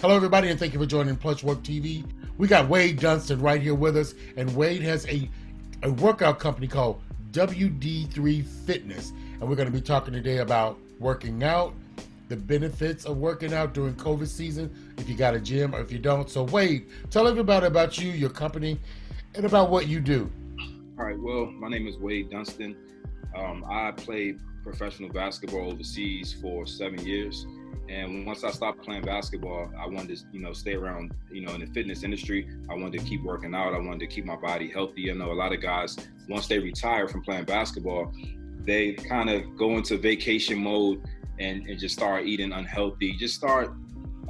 Hello, everybody, and thank you for joining Plush Work TV. We got Wade Dunston right here with us, and Wade has a workout company called WD3 Fitness, and we're going to be talking today about working out, the benefits of working out during COVID season, if you got a gym or if you don't. So, Wade, tell everybody about you, your company, and about what you do. All right. Well, my name is Wade Dunston. I played professional basketball overseas for 7 years. And once I stopped playing basketball, I wanted to, stay around, in the fitness industry. I wanted to keep working out. I wanted to keep my body healthy. I know a lot of guys, once they retire from playing basketball, they kind of go into vacation mode and just start eating unhealthy. If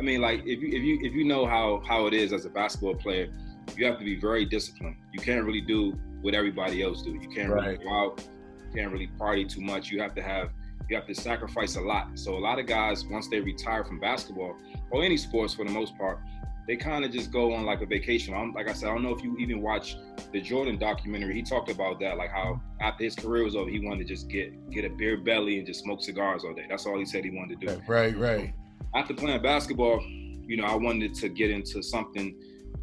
you know how it is as a basketball player, you have to be very disciplined. You can't really do what everybody else do. You can't really go out. You can't really party too much. You have to sacrifice a lot. So a lot of guys, once they retire from basketball or any sports for the most part, they kind of just go on like a vacation. Like I said, I don't know if you even watch the Jordan documentary. He talked about that, like how after his career was over, he wanted to just get a beer belly and just smoke cigars all day. That's all he said he wanted to do. Right. After playing basketball, I wanted to get into something,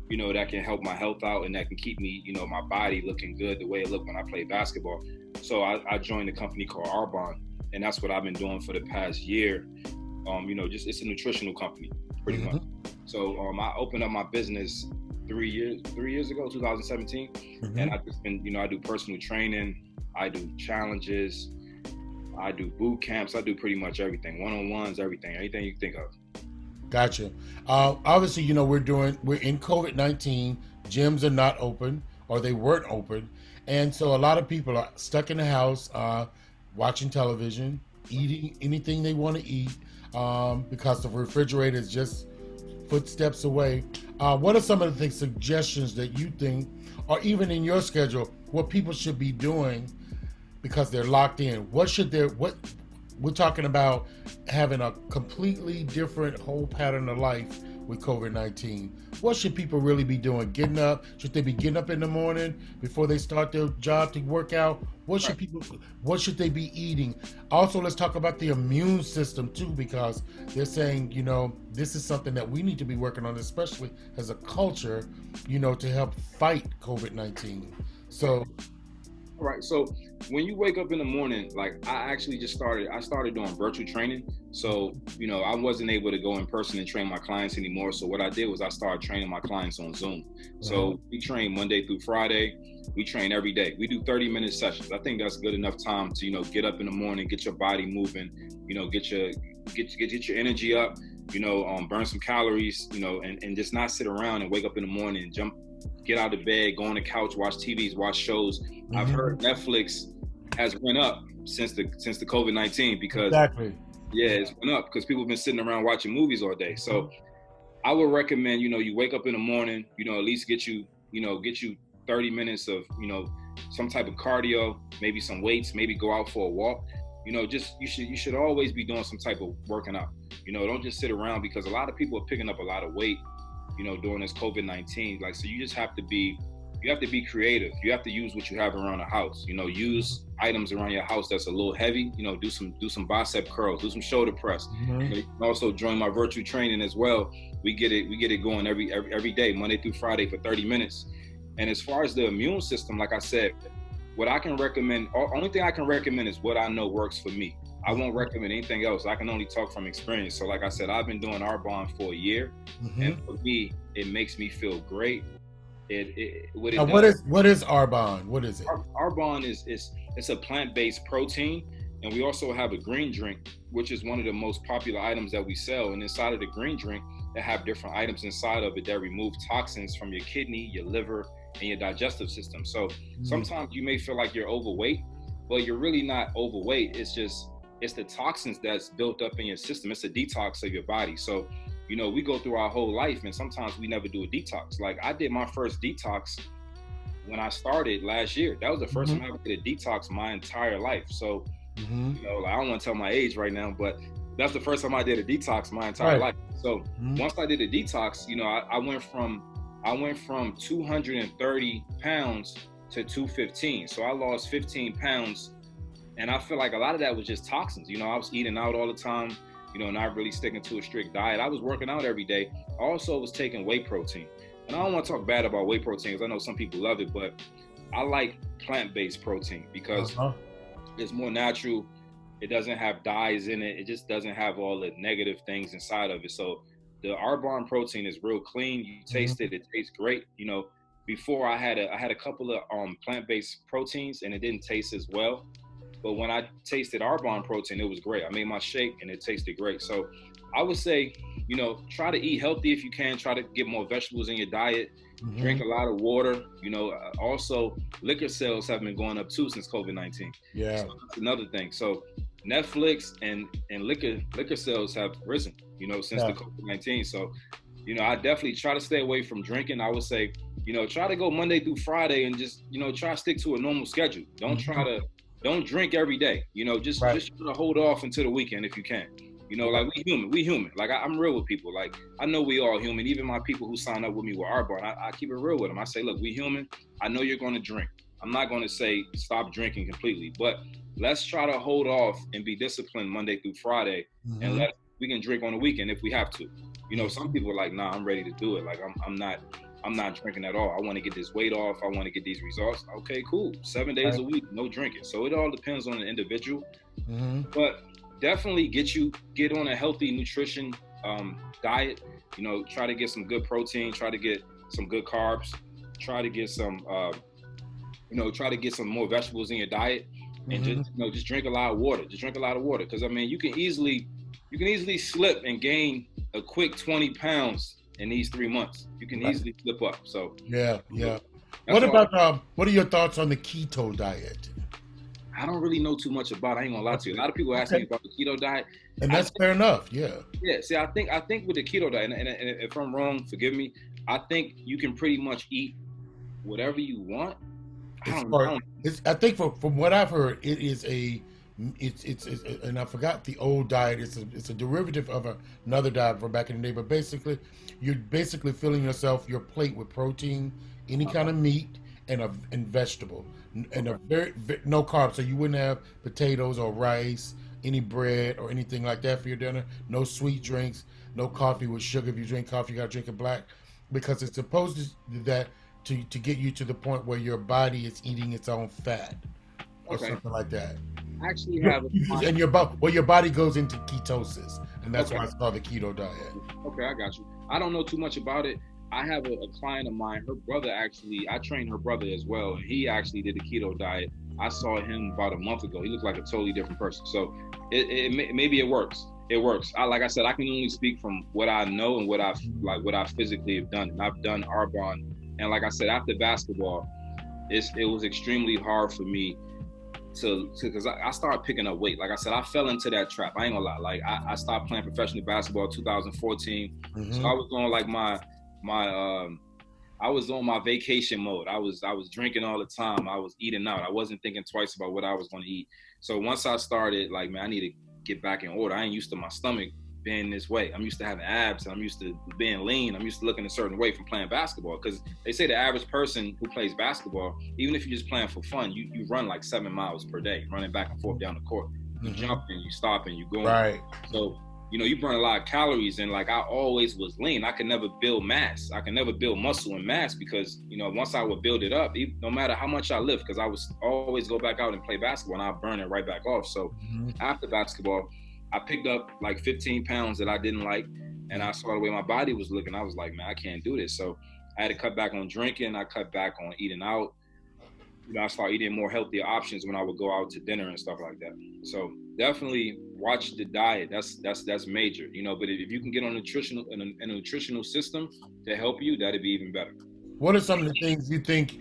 that can help my health out and that can keep me, my body looking good the way it looked when I played basketball. So I joined a company called Arbonne. And that's what I've been doing for the past year. It's a nutritional company, pretty much. So I opened up my business 3 years ago, 2017. And I've just been, I do personal training, I do challenges, I do boot camps, I do pretty much everything, one-on-ones, anything you can think of. Gotcha. Obviously, we're in COVID-19. Gyms are not open, or they weren't open. And so a lot of people are stuck in the house, watching television, eating anything they want to eat, because the refrigerator is just footsteps away. What are some of the suggestions that you think, or even in your schedule, what people should be doing because they're locked in? What we're talking about having a completely different whole pattern of life with COVID-19. What should people really be doing? Getting up? Should they be getting up in the morning before they start their job to work out? What should they be eating? Also, let's talk about the immune system too, because they're saying, this is something that we need to be working on, especially as a culture, to help fight COVID-19. So, all right. So when you wake up in the morning, like I started doing virtual training. So, I wasn't able to go in person and train my clients anymore. So what I did was I started training my clients on Zoom. So we train Monday through Friday. We train every day. We do 30-minute sessions. I think that's good enough time to, get up in the morning, get your body moving, get your energy up, burn some calories, and just not sit around and wake up in the morning and get out of bed, go on the couch, watch TVs, watch shows. I've heard Netflix has went up since the COVID-19 because it's went up because people have been sitting around watching movies all day. So I would recommend, you wake up in the morning, at least get you 30 minutes of, some type of cardio, maybe some weights, maybe go out for a walk. You should always be doing some type of working out. Don't just sit around because a lot of people are picking up a lot of weight, during this COVID-19. So you just have to be creative. You have to use what you have around the house. Use items around your house that's a little heavy. Do some bicep curls, do some shoulder press. You can also join my virtual training as well. We get it going every day, Monday through Friday for 30 minutes. And as far as the immune system, like I said, what I can recommend, only thing I can recommend is what I know works for me. I won't recommend anything else. I can only talk from experience. So like I said, I've been doing Arbonne for a year, and for me, it makes me feel great. What is Arbonne? What is it? Arbonne is a plant-based protein, and we also have a green drink, which is one of the most popular items that we sell. And inside of the green drink, they have different items inside of it that remove toxins from your kidney, your liver, and your digestive system. So sometimes you may feel like you're overweight, but you're really not overweight. It's the toxins that's built up in your system. It's a detox of your body. So, we go through our whole life and sometimes we never do a detox. Like I did my first detox when I started last year. That was the first time I ever did a detox my entire life. So, I don't want to tell my age right now, but that's the first time I did a detox my entire life. So once I did a detox, I went from 230 pounds to 215. So I lost 15 pounds. And I feel like a lot of that was just toxins. I was eating out all the time. not really sticking to a strict diet. I was working out every day. I also was taking whey protein. And I don't want to talk bad about whey protein because I know some people love it, but I like plant-based protein because it's more natural. It doesn't have dyes in it. It just doesn't have all the negative things inside of it. So the Arbonne protein is real clean. You taste it. It tastes great. Before I had a couple of plant-based proteins and it didn't taste as well. But when I tasted Arbonne protein, it was great. I made my shake and it tasted great. So I would say, try to eat healthy if you can. Try to get more vegetables in your diet. Drink a lot of water. Also liquor sales have been going up too since COVID-19. Yeah, so that's another thing. So Netflix and liquor sales have risen. Since the COVID-19. So I definitely try to stay away from drinking. I would say try to go Monday through Friday and just try to stick to a normal schedule. Don't drink every day. Just try to hold off until the weekend if you can. Like we human. Like I'm real with people. Like I know we all human. Even my people who sign up with me with Arbonne, I keep it real with them. I say, look, we human. I know you're going to drink. I'm not going to say stop drinking completely, but let's try to hold off and be disciplined Monday through Friday, and we can drink on the weekend if we have to. Some people are like, nah, I'm ready to do it. Like I'm not drinking at all. I want to get this weight off. I want to get these results. Okay, cool. 7 days a week, no drinking. So it all depends on the individual. But definitely get on a healthy nutrition diet. Try to get some good protein. Try to get some good carbs. Try to get some more vegetables in your diet, and just drink a lot of water. Just drink a lot of water, because you can easily slip and gain a quick 20 pounds in these 3 months. You can easily slip up. So yeah. What about what are your thoughts on the keto diet? I don't really know too much about it. I ain't gonna lie to you. A lot of people ask me about the keto diet, and that's fair enough. Yeah. See, I think with the keto diet, and if I'm wrong, forgive me. I think you can pretty much eat whatever you want. I think from what I've heard, it is it's and I forgot the old diet. It's a derivative of another diet from back in the day. But basically, you're filling your plate with protein, any kind of meat, and vegetable, and a no carbs. So you wouldn't have potatoes or rice, any bread or anything like that for your dinner. No sweet drinks, no coffee with sugar. If you drink coffee, you gotta drink it black, because it's supposed to get you to the point where your body is eating its own fat or something like that. I actually have and your body goes into ketosis, and that's why it's called the keto diet. Okay, I got you. I don't know too much about it. I have a client of mine, her brother I trained her brother as well, and he actually did the keto diet. I saw him about a month ago. He looked like a totally different person. So maybe it works. It works. Like I said, I can only speak from what I know and what I physically have done. And I've done Arbonne, and like I said, after basketball, it was extremely hard for me because I started picking up weight. Like I said, I fell into that trap. I ain't gonna lie. Like I stopped playing professional basketball in 2014. So I was on like I was on my vacation mode. I was drinking all the time. I was eating out. I wasn't thinking twice about what I was going to eat. So once I started, like, man, I need to get back in order. I ain't used to my stomach being this way. I'm used to having abs, and I'm used to being lean. I'm used to looking a certain way from playing basketball, because they say the average person who plays basketball, even if you're just playing for fun, you run like 7 miles per day, running back and forth down the court. You jump and you stop and you go. Right. So you burn a lot of calories, and like I always was lean. I could never build mass. I could never build muscle and mass, because once I would build it up, no matter how much I lift, because I would always go back out and play basketball, and I'd burn it right back off. So after basketball, I picked up like 15 pounds that I didn't like, and I saw the way my body was looking. I was like, man, I can't do this. So I had to cut back on drinking. I cut back on eating out. I started eating more healthier options when I would go out to dinner and stuff like that. So definitely watch the diet. That's major, But if you can get on a nutritional system to help you, that'd be even better. What are some of the things you think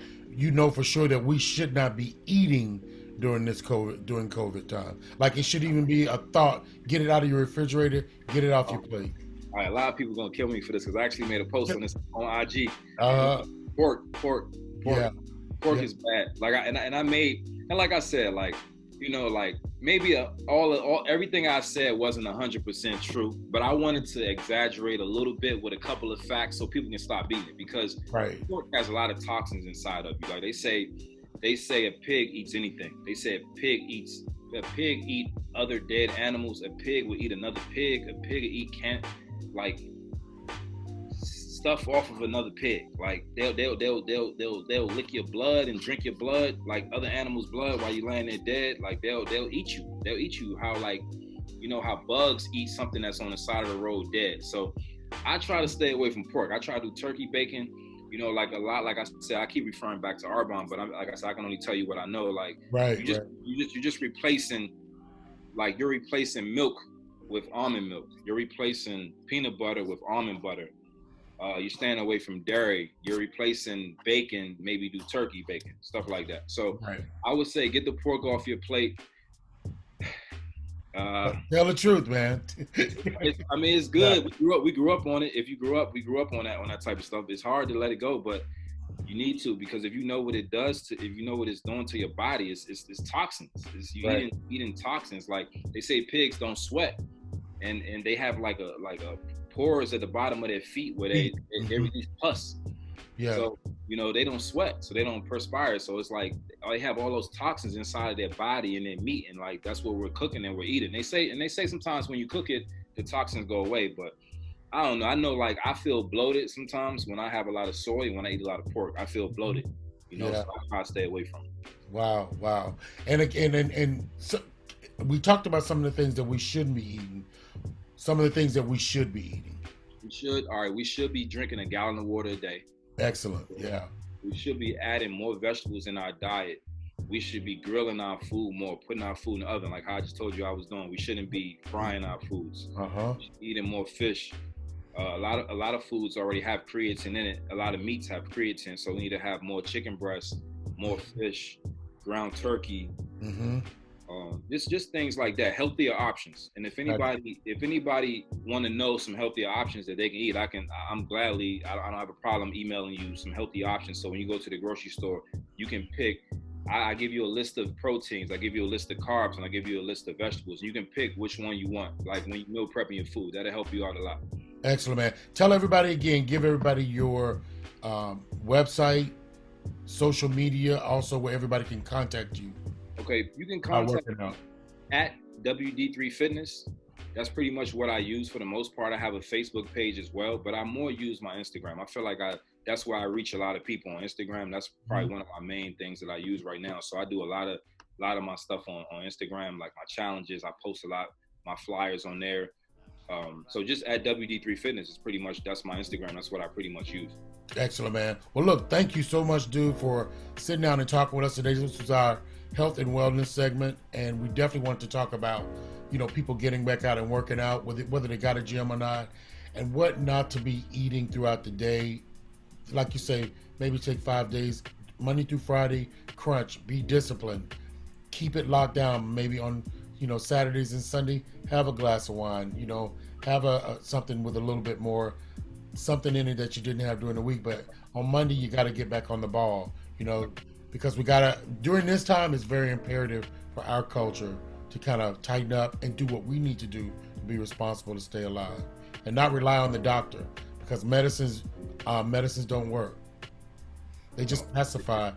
for sure that we should not be eating during COVID time? Like, it should even be a thought. Get it out of your refrigerator. Get it off your plate. All right, a lot of people are gonna kill me for this, because I actually made a post on this on IG. Pork. Yeah. Pork is bad. Like I made, and like I said, like maybe everything I said wasn't 100% true, but I wanted to exaggerate a little bit with a couple of facts so people can stop eating it, because pork has a lot of toxins inside of you. Like they say a pig eats anything. They say a pig eats pig eat other dead animals. A pig will eat another pig. A pig will eat like stuff off of another pig. Like they'll lick your blood and drink your blood, like other animals' blood, while you laying there dead. Like they'll eat you. They'll eat you. How, like, you know how bugs eat something that's on the side of the road dead. So I try to stay away from pork. I try to do turkey bacon. You know, like a lot. Like I said, I keep referring back to Arbonne, but like I said, I can only tell you what I know. Like you're just replacing, like you're replacing milk with almond milk. You're replacing peanut butter with almond butter. You're staying away from dairy. You're replacing bacon, maybe do turkey bacon, stuff like that. So I would say get the pork off your plate. Tell the truth, man. I mean, it's good. We grew up on it. If you grew up, we grew up on that type of stuff. It's hard to let it go, but you need to, because if you know what it does if you know what it's doing to your body, it's toxins. Eating toxins. Like they say, pigs don't sweat, and they have like a pores at the bottom of their feet where they release pus. Yeah. So, you know, they don't sweat, so they don't perspire. So it's like they have all those toxins inside of their body and their meat, and like that's what we're cooking and we're eating. They say sometimes when you cook it, the toxins go away, but I don't know. I know, like, I feel bloated sometimes when I have a lot of soy. When I eat a lot of pork, I feel bloated. You know, so I stay away from it. Wow. And again, and so we talked about some of the things that we shouldn't be eating. Some of the things that we should be eating. We should be drinking a gallon of water a day. Excellent. Yeah. We should be adding more vegetables in our diet. We should be grilling our food more, putting our food in the oven, like how I just told you I was doing. We shouldn't be frying our foods. Eating more fish. A lot of foods already have creatine in it. A lot of meats have creatine, so we need to have more chicken breast, more fish, ground turkey. Just things like that, healthier options. And if anybody want to know some healthier options that they can eat, I don't have a problem emailing you some healthy options. So when you go to the grocery store, you can pick. I give you a list of proteins, I give you a list of carbs, and I give you a list of vegetables. You can pick which one you want. Like when you meal prepping your food, that'll help you out a lot. Excellent, man. Tell everybody again, give everybody your website, social media, also where everybody can contact you. Okay, you can contact me at WD3 Fitness. That's pretty much what I use for the most part. I have a Facebook page as well, but I more use my Instagram. I feel like that's where I reach a lot of people on Instagram. That's probably one of my main things that I use right now. So I do a lot of my stuff on Instagram, like my challenges. I post a lot, my flyers on there. So just at WD3 Fitness is pretty much, that's my Instagram. That's what I pretty much use. Excellent, man. Well, look, thank you so much, dude, for sitting down and talking with us today. This was our health and wellness segment, and we definitely wanted to talk about, you know, people getting back out and working out, whether they got a gym or not, and what not to be eating throughout the day. Like you say, maybe take 5 days, Monday through Friday, crunch, be disciplined, keep it locked down. Maybe on, you know, Saturdays and Sunday, have a glass of wine, you know, have something with a little bit more, something in it that you didn't have during the week. But on Monday, you got to get back on the ball, you know, because during this time, it's very imperative for our culture to kind of tighten up and do what we need to do to be responsible to stay alive and not rely on the doctor, because medicines don't work. They just pacify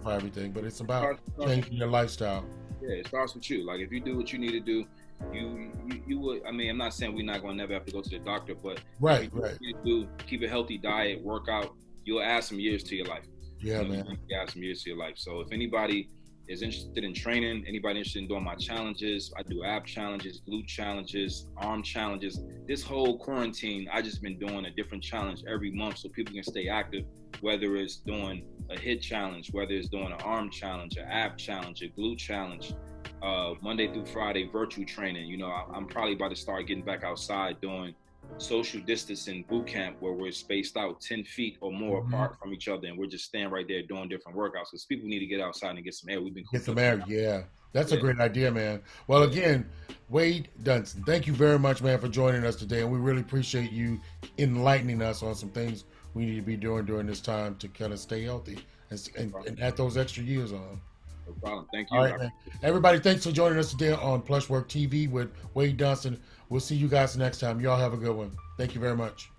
everything, but it's about changing your lifestyle. Yeah, it starts with you. Like if you do what you need to do, you would. I mean, I'm not saying we're not going to never have to go to the doctor, but right. You keep a healthy diet, work out. You'll add some years to your life. Yeah, man. You add some years to your life. So if anybody is interested in training, anybody interested in doing my challenges, I do ab challenges, glute challenges, arm challenges. This whole quarantine, I just been doing a different challenge every month so people can stay active, whether it's doing a HIIT challenge, whether it's doing an arm challenge, an ab challenge, a glute challenge, Monday through Friday virtual training. You know, I'm probably about to start getting back outside doing social distancing boot camp where we're spaced out 10 feet or more apart from each other, and we're just standing right there doing different workouts because people need to get outside and get some air. We've been get some air. Yeah, that's a great idea, man. Well, again, Wade Dunston, thank you very much, man, for joining us today, and we really appreciate you enlightening us on some things we need to be doing during this time to kind of stay healthy and add those extra years on. No problem. Thank you. All right, man. Everybody, thanks for joining us today on Plushwork TV with Wade Dunston. We'll see you guys next time. Y'all have a good one. Thank you very much.